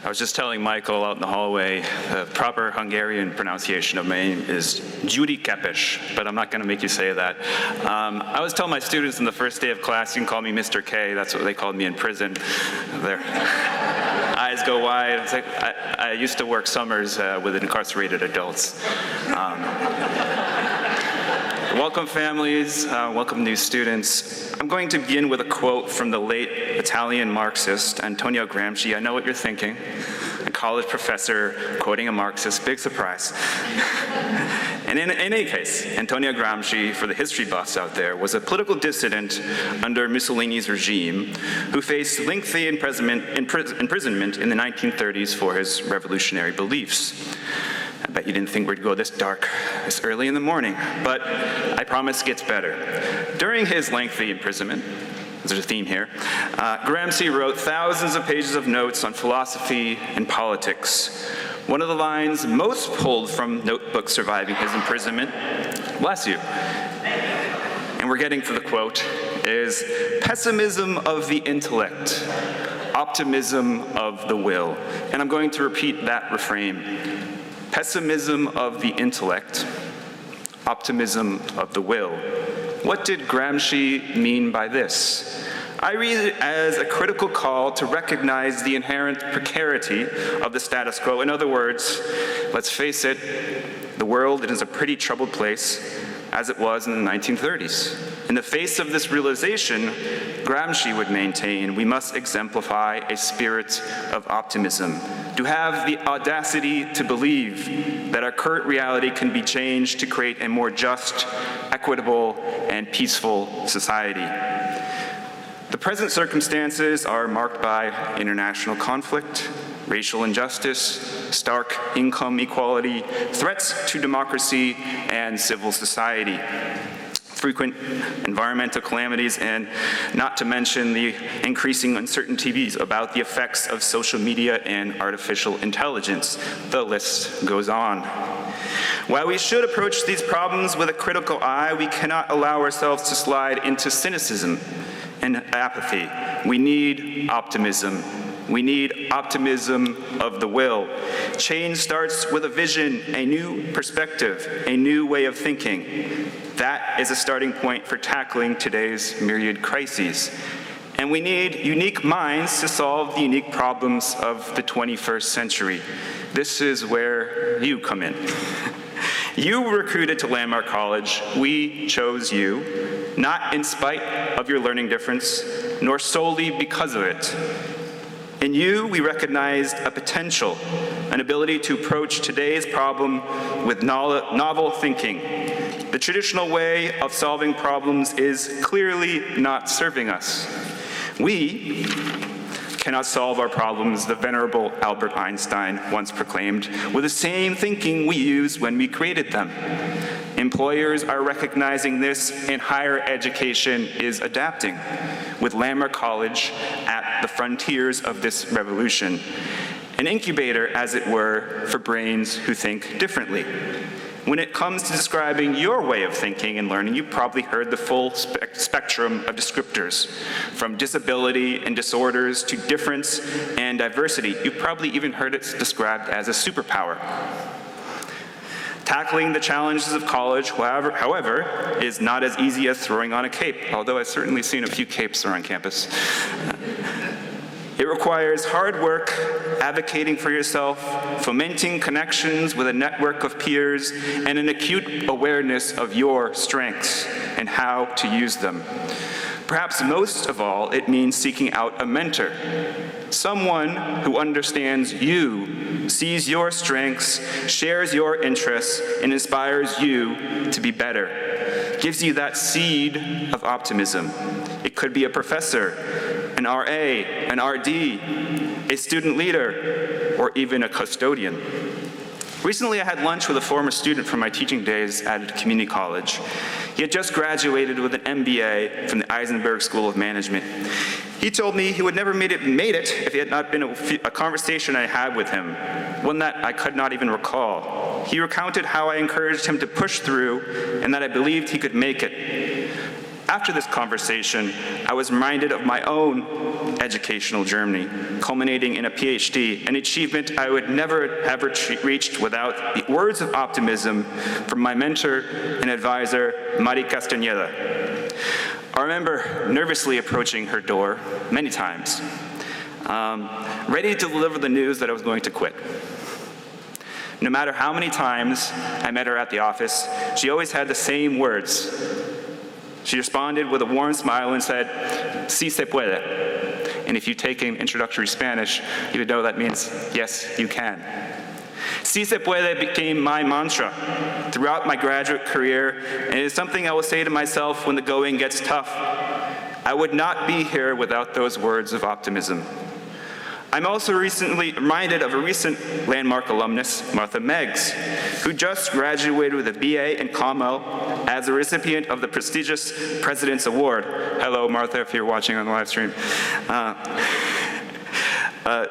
I was just telling Michael out in the hallway, the proper Hungarian pronunciation of my name is Gyuri Kepes, but I'm not going to make you say that. I always tell my students in the first day of class, you can call me Mr. K. That's what they called me in prison. Their eyes go wide. It's like, I used to work summers with incarcerated adults. Welcome families, welcome new students. I'm going to begin with a quote from the late Italian Marxist, Antonio Gramsci. I know what you're thinking. A college professor quoting a Marxist, big surprise. And in any case, Antonio Gramsci, for the history buffs out there, was a political dissident under Mussolini's regime who faced lengthy imprisonment in the 1930s for his revolutionary beliefs. I bet you didn't think we'd go this dark this early in the morning, but I promise it gets better. During his lengthy imprisonment, there's a theme here, Gramsci wrote thousands of pages of notes on philosophy and politics. One of the lines most pulled from notebooks surviving his imprisonment, bless you, and we're getting to the quote, is pessimism of the intellect, optimism of the will. And I'm going to repeat that refrain. Pessimism of the intellect, optimism of the will. What did Gramsci mean by this? I read it as a critical call to recognize the inherent precarity of the status quo. In other words, let's face it, the world is a pretty troubled place, as it was in the 1930s. In the face of this realization, Gramsci would maintain we must exemplify a spirit of optimism, to have the audacity to believe that our current reality can be changed to create a more just, equitable, and peaceful society. The present circumstances are marked by international conflict, racial injustice, stark income inequality, threats to democracy and civil society, frequent environmental calamities, and not to mention the increasing uncertainties about the effects of social media and artificial intelligence. The list goes on. While we should approach these problems with a critical eye, we cannot allow ourselves to slide into cynicism and apathy. We need optimism. We need optimism of the will. Change starts with a vision, a new perspective, a new way of thinking. That is a starting point for tackling today's myriad crises. And we need unique minds to solve the unique problems of the 21st century. This is where you come in. You were recruited to Landmark College. We chose you, not in spite of your learning difference, nor solely because of it. In you, we recognized a potential, an ability to approach today's problem with novel thinking. The traditional way of solving problems is clearly not serving us. We cannot solve our problems, the venerable Albert Einstein once proclaimed, with the same thinking we used when we created them. Employers are recognizing this, and higher education is adapting, with Landmark College at the frontiers of this revolution. An incubator, as it were, for brains who think differently. When it comes to describing your way of thinking and learning, you've probably heard the full spectrum of descriptors, from disability and disorders to difference and diversity. You've probably even heard it described as a superpower. Tackling the challenges of college, however, is not as easy as throwing on a cape, although I've certainly seen a few capes around campus. It requires hard work, advocating for yourself, fomenting connections with a network of peers, and an acute awareness of your strengths and how to use them. Perhaps most of all, it means seeking out a mentor, someone who understands you, sees your strengths, shares your interests, and inspires you to be better, gives you that seed of optimism. It could be a professor, an RA, an RD, a student leader, or even a custodian. Recently, I had lunch with a former student from my teaching days at a community college. He had just graduated with an MBA from the Eisenberg School of Management. He told me he would never made it if it had not been a conversation I had with him, one that I could not even recall. He recounted how I encouraged him to push through and that I believed he could make it. After this conversation, I was reminded of my own educational journey, culminating in a PhD, an achievement I would never have reached without the words of optimism from my mentor and advisor, Mari Castañeda. I remember nervously approaching her door many times, ready to deliver the news that I was going to quit. No matter how many times I met her at the office, she always had the same words. She responded with a warm smile and said, "Sí se puede." And if you take in introductory Spanish, you would know that means, yes, you can. "Sí se puede" became my mantra throughout my graduate career, and it is something I will say to myself when the going gets tough. I would not be here without those words of optimism. I'm also recently reminded of a recent landmark alumnus, Martha Meggs, who just graduated with a BA in Commo as a recipient of the prestigious President's Award. Hello, Martha, if you're watching on the live stream.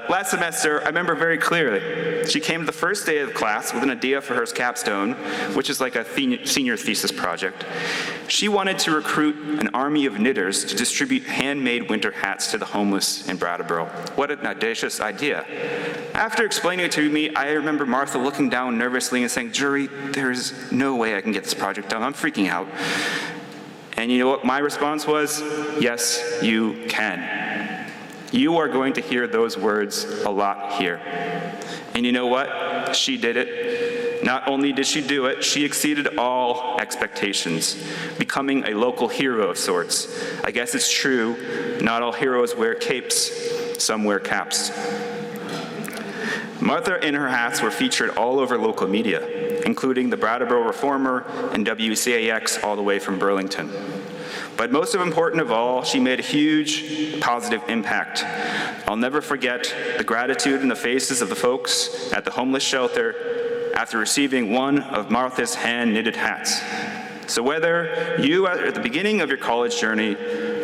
Last semester, I remember very clearly, she came to the first day of class with an idea for her capstone, which is like a senior thesis project. She wanted to recruit an army of knitters to distribute handmade winter hats to the homeless in Brattleboro. What an audacious idea. After explaining it to me, I remember Martha looking down nervously and saying, "Gyuri, there's no way I can get this project done. I'm freaking out." And you know what my response was? Yes, you can. You are going to hear those words a lot here. And you know what? She did it. Not only did she do it, she exceeded all expectations, becoming a local hero of sorts. I guess it's true, not all heroes wear capes, some wear caps. Martha and her hats were featured all over local media, including the Brattleboro Reformer and WCAX all the way from Burlington. But most important of all, she made a huge positive impact. I'll never forget the gratitude in the faces of the folks at the homeless shelter after receiving one of Martha's hand-knitted hats. So whether you are at the beginning of your college journey,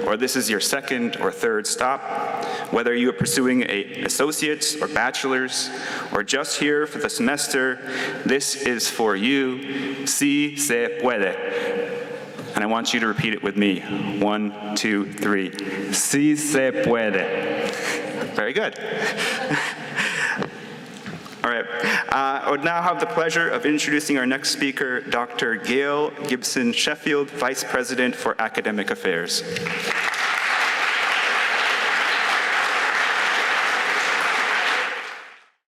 or this is your second or third stop, whether you are pursuing an associate's or bachelor's, or just here for the semester, this is for you. Sí se puede. And I want you to repeat it with me. 1, 2, 3. Sí se puede. Very good. All right. I would now have the pleasure of introducing our next speaker, Dr. Gail Gibson Sheffield, Vice President for Academic Affairs.